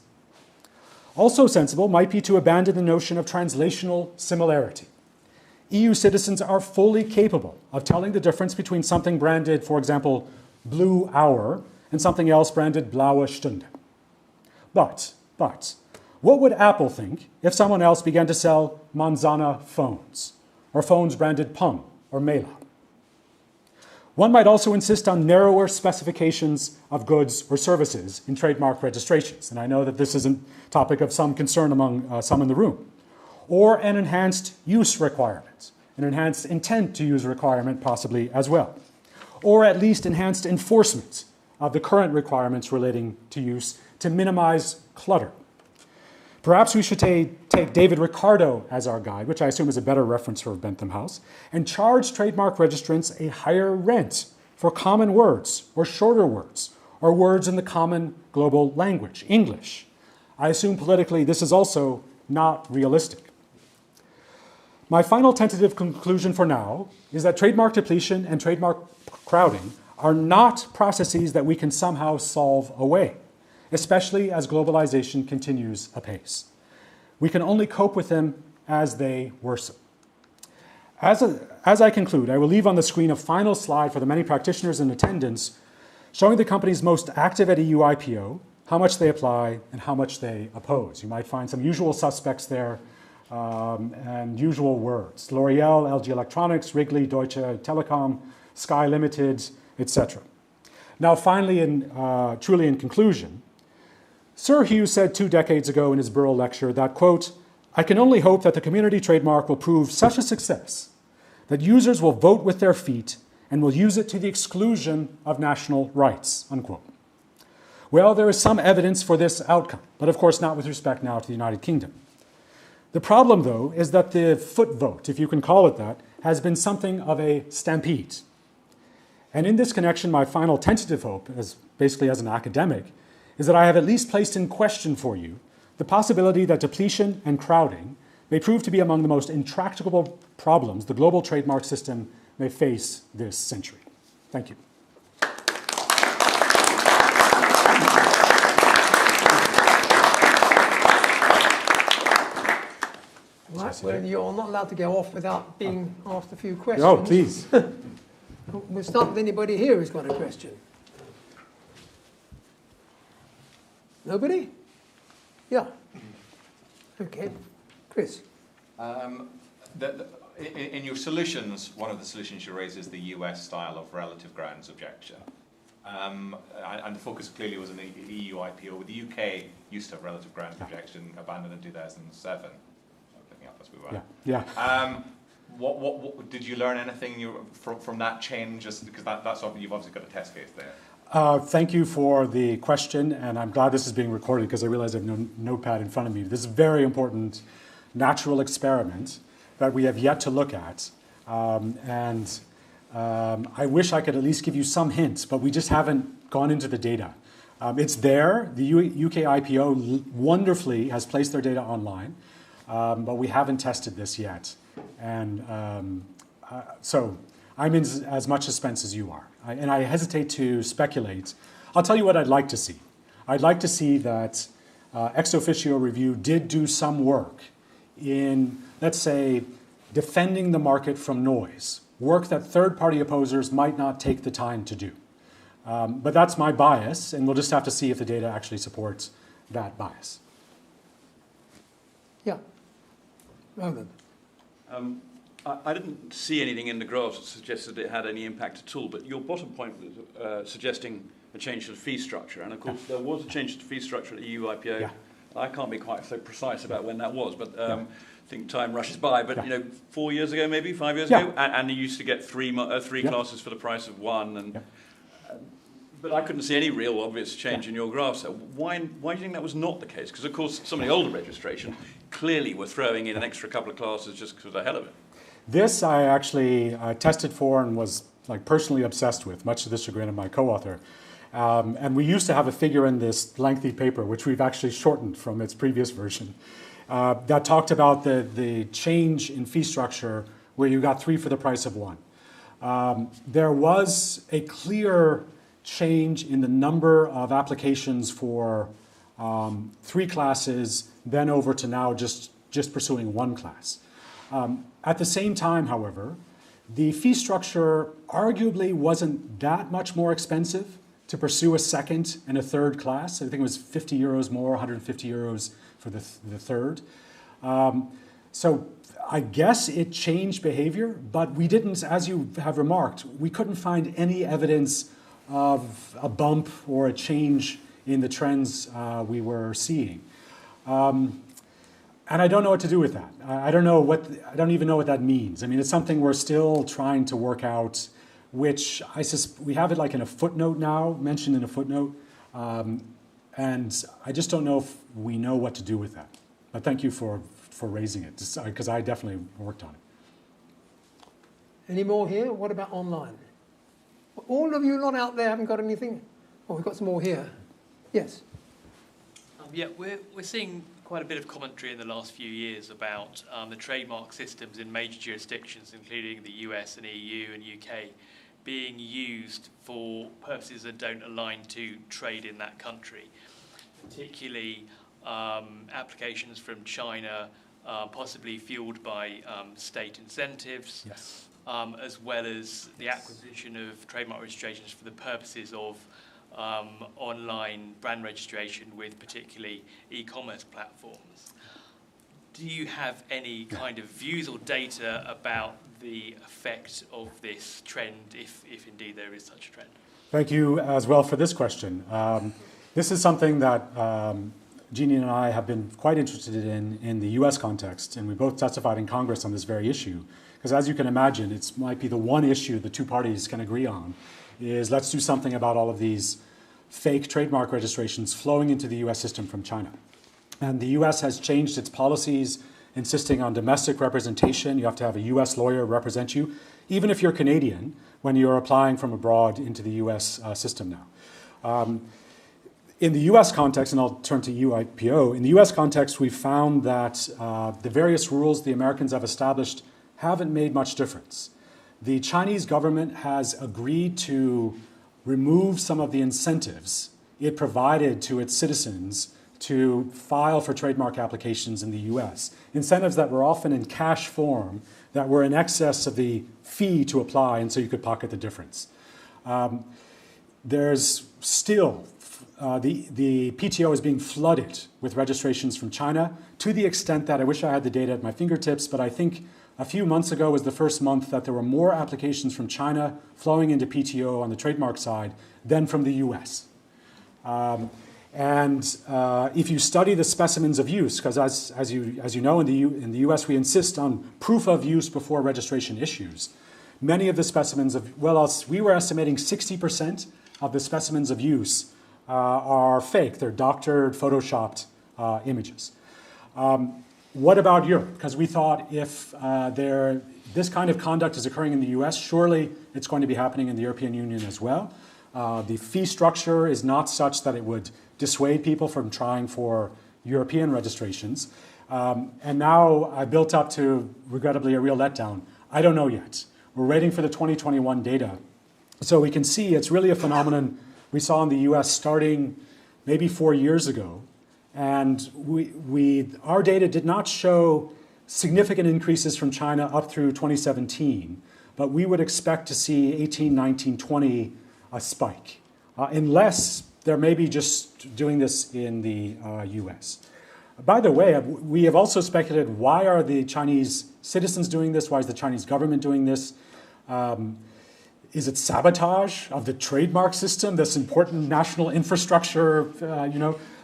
Also sensible might be to abandon the notion of translational similarity. EU citizens are fully capable of telling the difference between something branded, for example, Blue Hour, and something else branded Blaue Stunde. But, what would Apple think if someone else began to sell Manzana phones, or phones branded Pum or Mela? One might also insist on narrower specifications of goods or services in trademark registrations, and I know that this is a topic of some concern among some in the room, or an enhanced use requirement, an enhanced intent to use requirement possibly as well, or at least enhanced enforcement of the current requirements relating to use to minimize clutter. Perhaps we should take David Ricardo as our guide, which I assume is a better reference for Bentham House, and charge trademark registrants a higher rent for common words or shorter words, or words in the common global language, English. I assume politically this is also not realistic. My final tentative conclusion for now is that trademark depletion and trademark crowding are not processes that we can somehow solve away, especially as globalization continues apace. We can only cope with them as they worsen. As I conclude, I will leave on the screen a final slide for the many practitioners in attendance showing the companies most active at EU IPO, how much they apply, and how much they oppose. You might find some usual suspects there and usual words. L'Oreal, LG Electronics, Wrigley, Deutsche Telekom, Sky Limited, etc. Now finally, truly in conclusion, Sir Hugh said 2 decades ago in his Burrell lecture that, quote, "I can only hope that the community trademark will prove such a success that users will vote with their feet and will use it to the exclusion of national rights," unquote. Well, there is some evidence for this outcome, but of course not with respect now to the United Kingdom. The problem, though, is that the foot vote, if you can call it that, has been something of a stampede. And in this connection, my final tentative hope, basically as an academic, is that I have at least placed in question for you the possibility that depletion and crowding may prove to be among the most intractable problems the global trademark system may face this century. Thank you. Right, well, you're not allowed to go off without being asked a few questions. Oh, please. We'll start with anybody here who's got a question. Nobody? Yeah. Okay. Chris. In your solutions, one of the solutions you raise is the US style of relative grounds objection. And the focus clearly was on the EU IPO. The UK used to have relative grounds objection, abandoned in 2007. Picking up as we were. Yeah. What did you learn anything from that change? Just because that's something you've obviously got a test case there. Thank you for the question, and I'm glad this is being recorded because I realize I have no notepad in front of me. This is a very important natural experiment that we have yet to look at, and I wish I could at least give you some hints, but we just haven't gone into the data. It's there. The UK IPO wonderfully has placed their data online, but we haven't tested this yet. And so I'm in as much suspense as you are. And I hesitate to speculate. I'll tell you what I'd like to see. I'd like to see that ex officio review did do some work in, let's say, defending the market from noise, work that third-party opposers might not take the time to do. But that's my bias, and we'll just have to see if the data actually supports that bias. Yeah. Roland. I didn't see anything in the graphs that suggested it had any impact at all, but your bottom point was suggesting a change to the fee structure. And of course, there was a change to the fee structure at the EU IPO. Yeah. I can't be quite so precise about when that was, but I think time rushes by. But 4 years ago, maybe 5 years ago, and you used to get three classes for the price of one. And but I couldn't see any real obvious change in your graphs. So why do you think that was not the case? Because of course, some of the older registration clearly were throwing in an extra couple of classes just for the hell of it. This I actually tested for and was personally obsessed with, much to the chagrin of my co-author. And we used to have a figure in this lengthy paper, which we've actually shortened from its previous version, that talked about the change in fee structure where you got three for the price of one. There was a clear change in the number of applications for three classes, then over to now just pursuing one class. At the same time, however, the fee structure arguably wasn't that much more expensive to pursue a second and a third class. I think it was 50 euros more, 150 euros for the third. So I guess it changed behavior, but we didn't, as you have remarked, we couldn't find any evidence of a bump or a change in the trends we were seeing. And I don't know what to do with that. I don't even know what that means. I mean, it's something we're still trying to work out, which we have it in a footnote now, mentioned in a footnote. And I just don't know if we know what to do with that. But thank you for raising it, because I definitely worked on it. Any more here? What about online? All of you lot out there haven't got anything? Oh, we've got some more here. Yes. We're seeing quite a bit of commentary in the last few years about the trademark systems in major jurisdictions, including the US and EU and UK, being used for purposes that don't align to trade in that country, particularly applications from China, possibly fueled by state incentives, yes. As well as the acquisition of trademark registrations for the purposes of online brand registration with particularly e-commerce platforms. Do you have any kind of views or data about the effect of this trend, if indeed there is such a trend? Thank you as well for this question. This is something that Jeanne and I have been quite interested in the US context, and we both testified in Congress on this very issue. Because as you can imagine, it might be the one issue the two parties can agree on, is let's do something about all of these fake trademark registrations flowing into the US system from China. And the US has changed its policies, insisting on domestic representation. You have to have a US lawyer represent you, even if you're Canadian, when you're applying from abroad into the US system now. In the US context, and I'll turn to EU IPO, in the US context, we found that the various rules the Americans have established haven't made much difference. The Chinese government has agreed to remove some of the incentives it provided to its citizens to file for trademark applications in the US. Incentives that were often in cash form, that were in excess of the fee to apply, and so you could pocket the difference. There's still, the PTO is being flooded with registrations from China, to the extent that I wish I had the data at my fingertips, but I think a few months ago was the first month that there were more applications from China flowing into PTO on the trademark side than from the US. If you study the specimens of use, because as you know, in the US we insist on proof of use before registration issues. Many of the specimens of, we were estimating 60% of the specimens of use are fake. They're doctored, photoshopped images. What about Europe? Because we thought if this kind of conduct is occurring in the US, surely it's going to be happening in the European Union as well. The fee structure is not such that it would dissuade people from trying for European registrations. And now I built up to, regrettably, a real letdown. I don't know yet. We're waiting for the 2021 data. So we can see it's really a phenomenon we saw in the US starting maybe 4 years ago. And our data did not show significant increases from China up through 2017, but we would expect to see 18, 19, 20 a spike, unless they're maybe just doing this in the US. By the way, we have also speculated, why are the Chinese citizens doing this? Why is the Chinese government doing this? Is it sabotage of the trademark system, this important national infrastructure?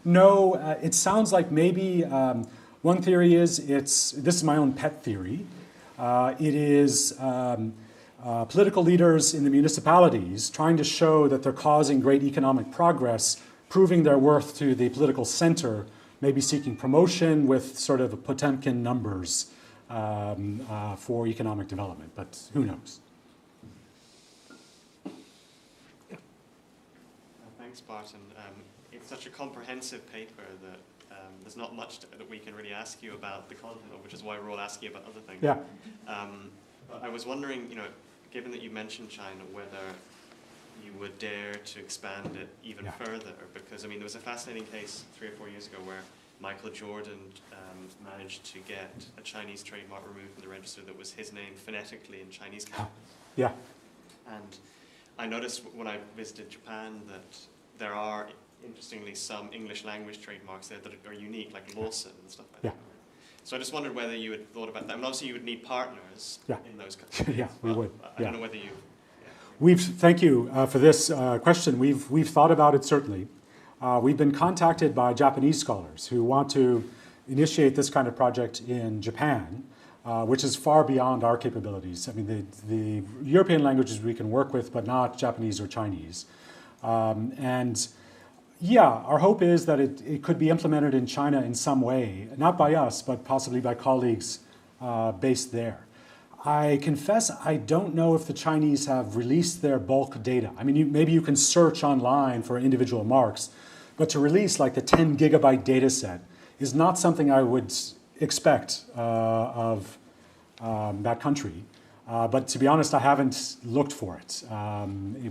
No, it sounds like maybe one theory is this is my own pet theory. It is political leaders in the municipalities trying to show that they're causing great economic progress, proving their worth to the political center, maybe seeking promotion with sort of Potemkin numbers for economic development, but who knows? Thanks, Barton. It's such a comprehensive paper that there's not much that we can really ask you about the content of, which is why we're all asking you about other things. Yeah. But I was wondering, given that you mentioned China, whether you would dare to expand it even further, because there was a fascinating case 3 or 4 years ago where Michael Jordan managed to get a Chinese trademark removed from the register that was his name phonetically in Chinese characters. Yeah. And I noticed when I visited Japan that there are, interestingly, some English language trademarks there that are unique, like Lawson and stuff like that. So I just wondered whether you had thought about that. Obviously you would need partners in those countries. Yeah, we would. I don't know whether you... Thank you for this question. We've thought about it, certainly. We've been contacted by Japanese scholars who want to initiate this kind of project in Japan, which is far beyond our capabilities. The European languages we can work with, but not Japanese or Chinese. Our hope is that it could be implemented in China in some way, not by us, but possibly by colleagues based there. I confess I don't know if the Chinese have released their bulk data. Maybe you can search online for individual marks, but to release like the 10 gigabyte data set is not something I would expect of that country. But to be honest, I haven't looked for it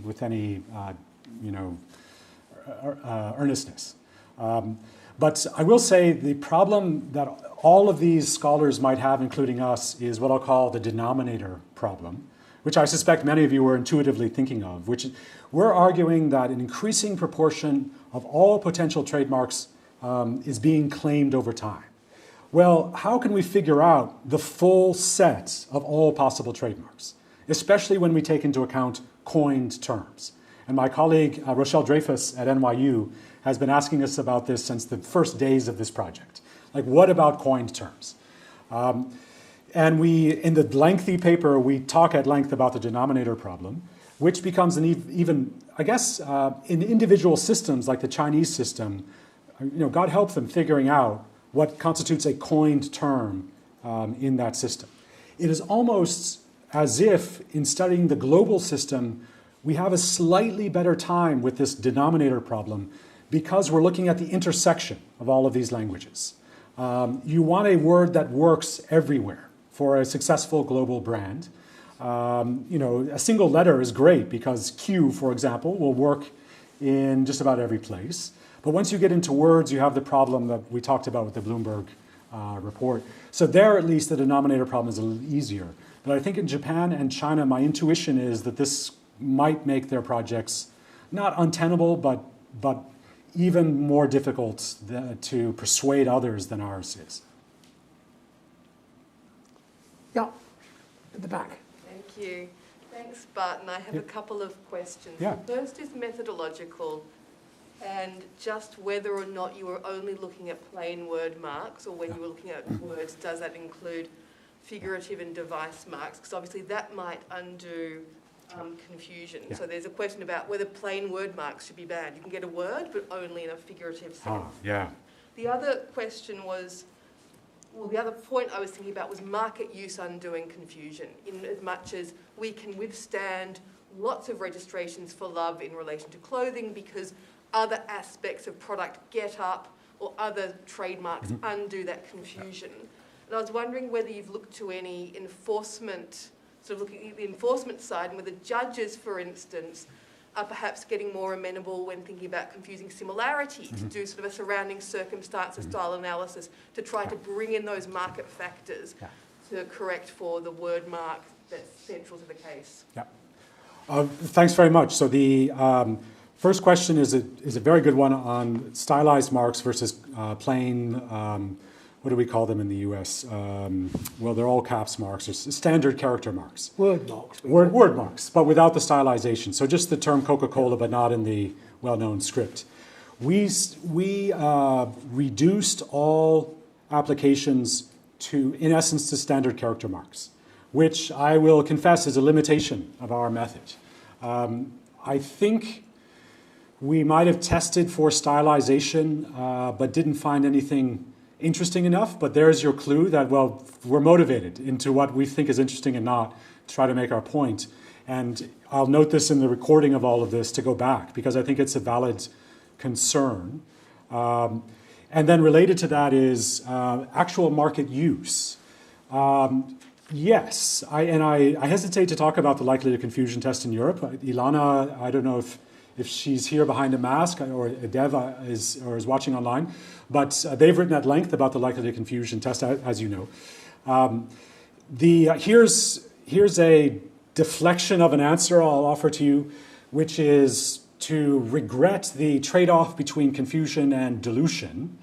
with any, earnestness. But I will say the problem that all of these scholars might have, including us, is what I'll call the denominator problem, which I suspect many of you were intuitively thinking of, which we're arguing that an increasing proportion of all potential trademarks is being claimed over time. Well, how can we figure out the full set of all possible trademarks, especially when we take into account coined terms? And my colleague, Rochelle Dreyfus at NYU, has been asking us about this since the first days of this project. Like, what about coined terms? And in the lengthy paper, we talk at length about the denominator problem. which becomes an even, I guess, in individual systems like the Chinese system, God help them figuring out what constitutes a coined term in that system. It is almost as if in studying the global system, we have a slightly better time with this denominator problem because we're looking at the intersection of all of these languages. You want a word that works everywhere for a successful global brand. A single letter is great because Q, for example, will work in just about every place. But once you get into words, you have the problem that we talked about with the Bloomberg report. So there, at least, the denominator problem is a little easier. But I think in Japan and China, my intuition is that this might make their projects not untenable, but even more difficult to persuade others than ours is. Yeah, at the back. Thank you. Thanks, Barton. I have a couple of questions. Yeah. The first is methodological, and just whether or not you were only looking at plain word marks, or when you were looking at words, does that include figurative and device marks? Because obviously that might undo confusion. Yeah. So there's a question about whether plain word marks should be banned. You can get a word, but only in a figurative sense. Yeah. The other question was, well, the other point I was thinking about was market use undoing confusion, in as much as we can withstand lots of registrations for love in relation to clothing because other aspects of product get up or other trademarks undo that confusion. And I was wondering whether you've looked to any enforcement, sort of looking at the enforcement side, and whether judges, for instance, are perhaps getting more amenable when thinking about confusing similarity to do sort of a surrounding circumstances style analysis to try to bring in those market factors to correct for the word mark that's central to the case. Yeah. Thanks very much. So the first question is a very good one on stylized marks versus plain, what do we call them in the US? Well, they're all caps marks, or standard character marks. Word marks. Word marks, but without the stylization. So just the term Coca-Cola, but not in the well-known script. We reduced all applications to, in essence, to standard character marks, which I will confess is a limitation of our method. I think we might have tested for stylization, but didn't find anything interesting enough. But there's your clue that, well, we're motivated into what we think is interesting and not to try to make our point. And I'll note this in the recording of all of this to go back, because I think it's a valid concern. And then related to that is actual market use. Yes, I hesitate to talk about the likelihood of confusion test in Europe. Ilana, I don't know if she's here behind a mask, or Dev is watching online, but they've written at length about the likelihood of confusion test, as you know. Here's a deflection of an answer I'll offer to you, which is to regret the trade-off between confusion and dilution,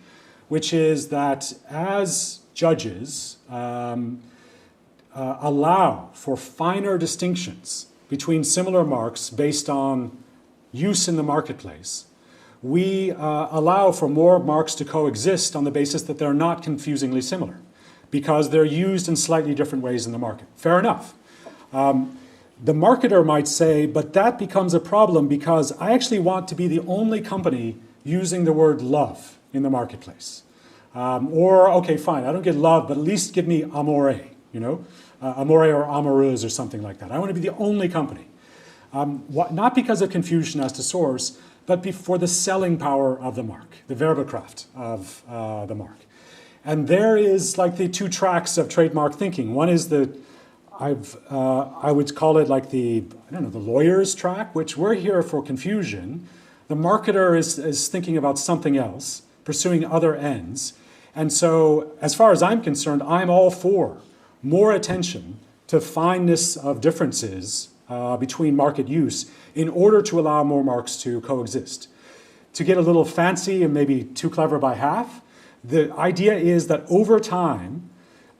which is that as judges allow for finer distinctions between similar marks based on use in the marketplace, we allow for more marks to coexist on the basis that they're not confusingly similar, because they're used in slightly different ways in the market. Fair enough. The marketer might say, but that becomes a problem because I actually want to be the only company using the word love in the marketplace. Or, okay, fine, I don't get love, but at least give me amore, amore or amoureuse or something like that. I want to be the only company. Not because of confusion as to source, but for the selling power of the mark, the Werbekraft of the mark. And there is like the two tracks of trademark thinking. One is I would call it like the lawyer's track, which we're here for confusion. The marketer is thinking about something else, pursuing other ends. And so, as far as I'm concerned, I'm all for more attention to fineness of differences between market use in order to allow more marks to coexist. To get a little fancy and maybe too clever by half, the idea is that over time,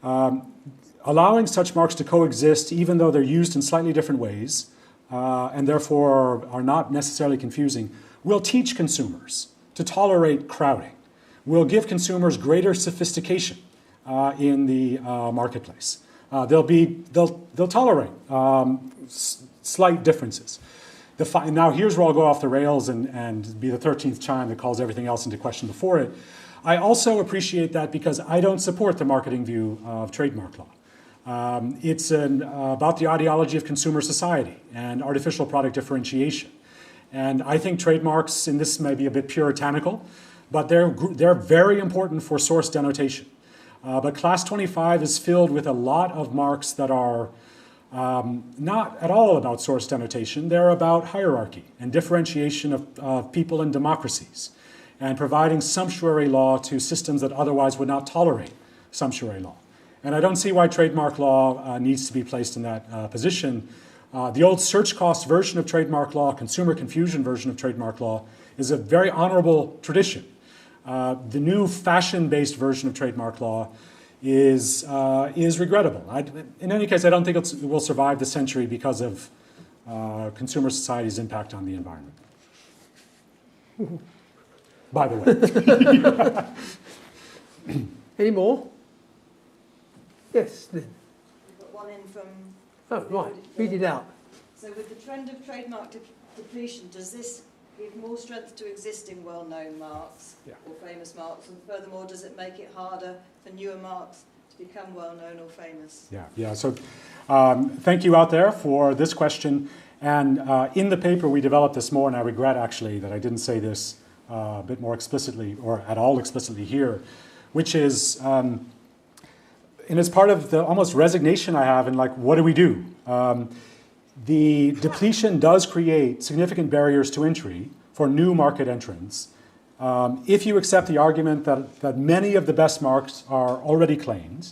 allowing such marks to coexist, even though they're used in slightly different ways, and therefore are not necessarily confusing, will teach consumers to tolerate crowding, will give consumers greater sophistication in the marketplace. They'll tolerate slight differences. Now here's where I'll go off the rails and be the 13th chime that calls everything else into question before it. I also appreciate that because I don't support the marketing view of trademark law. It's about the ideology of consumer society and artificial product differentiation. And I think trademarks, and this may be a bit puritanical, but they're very important for source denotation. But Class 25 is filled with a lot of marks that are not at all about source denotation. They're about hierarchy and differentiation of people and democracies and providing sumptuary law to systems that otherwise would not tolerate sumptuary law. And I don't see why trademark law needs to be placed in that position. The old search cost version of trademark law, consumer confusion version of trademark law, is a very honorable tradition. The new fashion-based version of trademark law is regrettable. In any case, I don't think it will survive the century because of consumer society's impact on the environment. By the way. Any more? Yes, Lynn. We've got one in from... Oh, right. Read it out. So with the trend of trademark depletion, does this give more strength to existing well-known marks or famous marks? And furthermore, does it make it harder for newer marks to become well-known or famous? Yeah. So thank you out there for this question. And in the paper we developed this more, and I regret actually that I didn't say this a bit more explicitly or at all explicitly here, which is, and it's part of the almost resignation I have in like, what do we do? The depletion does create significant barriers to entry for new market entrants. If you accept the argument that many of the best marks are already claimed,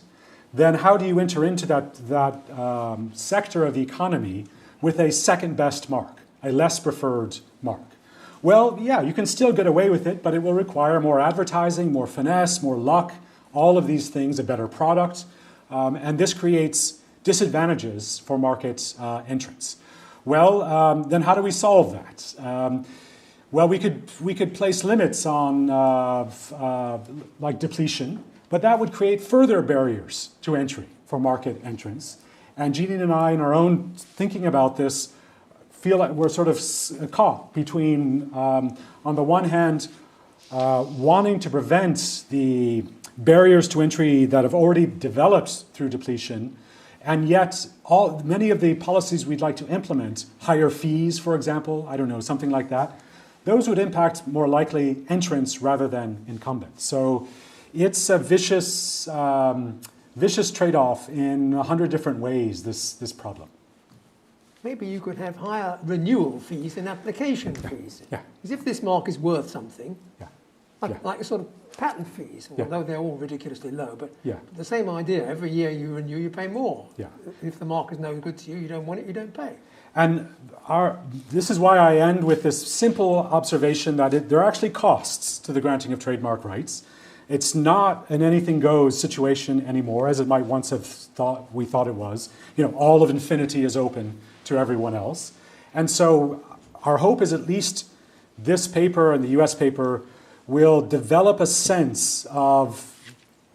then how do you enter into that sector of the economy with a second best mark, a less preferred mark? Well, yeah, you can still get away with it, but it will require more advertising, more finesse, more luck, all of these things, a better product, and this creates disadvantages for market entrants. Well, then how do we solve that? Well, we could place limits on like depletion, but that would create further barriers to entry for market entrants. And Jeanne and I, in our own thinking about this, feel like we're sort of caught between, on the one hand, wanting to prevent the barriers to entry that have already developed through depletion, and yet many of the policies we'd like to implement, higher fees, for example, I don't know, something like that, those would impact more likely entrants rather than incumbents. So it's a vicious trade-off in 100 different ways, this problem. Maybe you could have higher renewal fees than application fees. Yeah. Because if this mark is worth something, Yeah. like a sort of patent fees, although they're all ridiculously low, but Yeah. the same idea. Every year you renew, you pay more. Yeah. If the mark is no good to you, you don't want it, you don't pay. And this is why I end with this simple observation that there are actually costs to the granting of trademark rights. It's not an anything goes situation anymore, as it might once have we thought it was. All of infinity is open to everyone else. And so our hope is at least this paper and the US paper will develop a sense of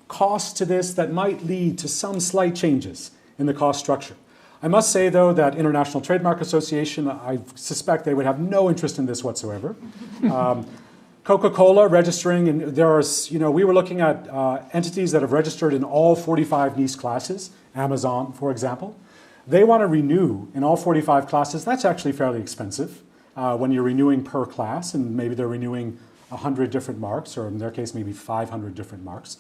cost to this that might lead to some slight changes in the cost structure. I must say, though, that International Trademark Association, I suspect they would have no interest in this whatsoever. Coca-Cola registering, and we were looking at entities that have registered in all 45 NIS classes, Amazon, for example. They want to renew in all 45 classes. That's actually fairly expensive when you're renewing per class, and maybe they're renewing 100 different marks, or in their case, maybe 500 different marks.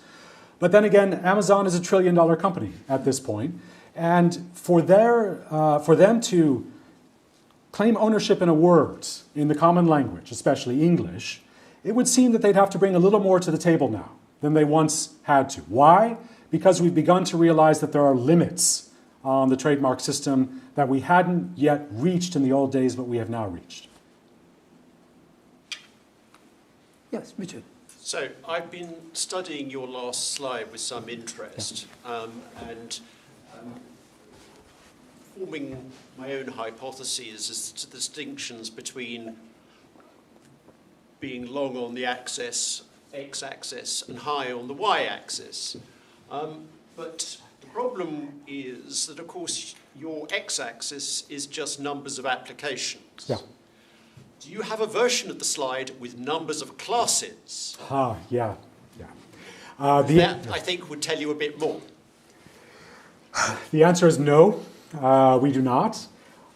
But then again, Amazon is $1 trillion company at this point. And for them to claim ownership in a word in the common language, especially English, it would seem that they'd have to bring a little more to the table now than they once had to. Why? Because we've begun to realize that there are limits on the trademark system that we hadn't yet reached in the old days, but we have now reached. Yes, Richard. So I've been studying your last slide with some interest and forming my own hypotheses as to the distinctions between being long on the axis, x-axis, and high on the y-axis. But problem is that, of course, your x-axis is just numbers of applications. Yeah. Do you have a version of the slide with numbers of classes? Yeah. That, I think, would tell you a bit more. The answer is no, we do not.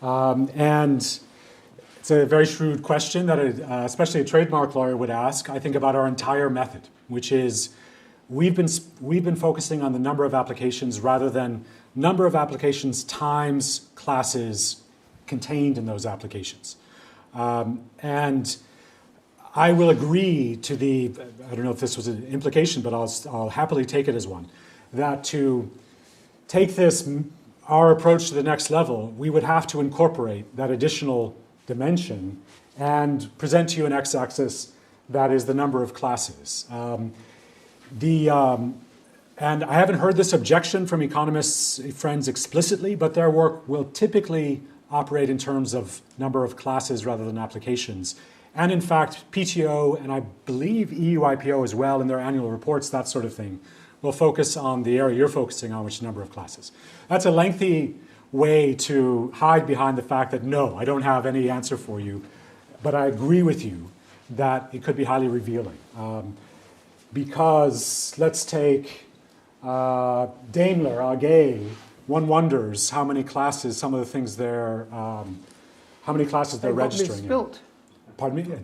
And it's a very shrewd question that especially a trademark lawyer would ask, I think, about our entire method, which is we've been focusing on the number of applications rather than number of applications times classes contained in those applications. And I will agree to I don't know if this was an implication, but I'll happily take it as one, that to take our approach to the next level, we would have to incorporate that additional dimension and present to you an x-axis that is the number of classes. And I haven't heard this objection from economists' friends explicitly, but their work will typically operate in terms of number of classes rather than applications. And in fact, PTO and I believe EU IPO as well in their annual reports, that sort of thing, will focus on the area you're focusing on, which is number of classes. That's a lengthy way to hide behind the fact that no, I don't have any answer for you, but I agree with you that it could be highly revealing. Because let's take Daimler, AG, one wonders how many classes, some of the things they're, how many classes they're registering in. Misspelt. Pardon me?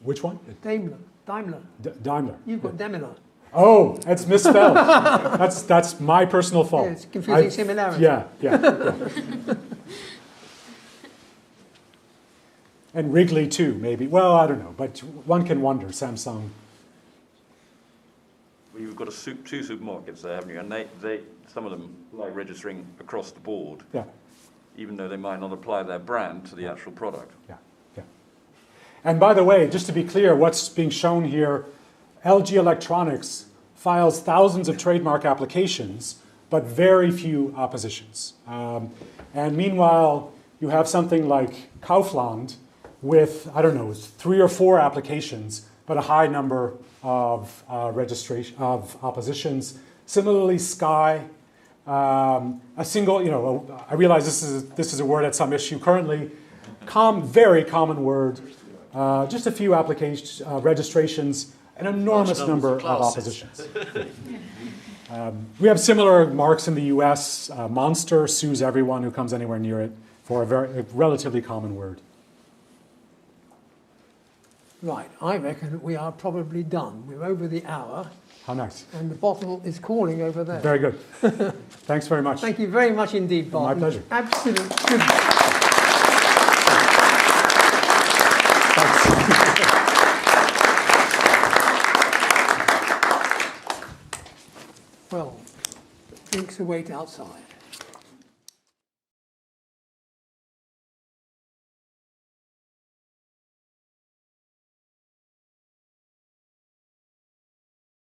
Which one? Daimler. Daimler. You've got Daimler. Oh, it's misspelled. that's my personal fault. Yeah, it's confusing similarity. Yeah. And Wrigley too, maybe. Well, I don't know, but one can wonder. Samsung. Well, you've got two supermarkets there, haven't you? And they some of them like registering across the board. Yeah. Even though they might not apply their brand to the actual product. Yeah. And by the way, just to be clear, what's being shown here, LG Electronics files thousands of trademark applications, but very few oppositions. And meanwhile, you have something like Kaufland with, I don't know, 3 or 4 applications, but a high number of oppositions. Similarly, Sky, a single, I realize this is a word at some issue currently, very common word, just a few applications, registrations, an enormous number of oppositions. We have similar marks in the US. Monster sues everyone who comes anywhere near it for a relatively common word. Right, I reckon we are probably done. We're over the hour. How nice. And the bottle is calling over there. Very good. Thanks very much. Thank you very much indeed, Barton. My pleasure. Absolute good. Well, drinks await outside.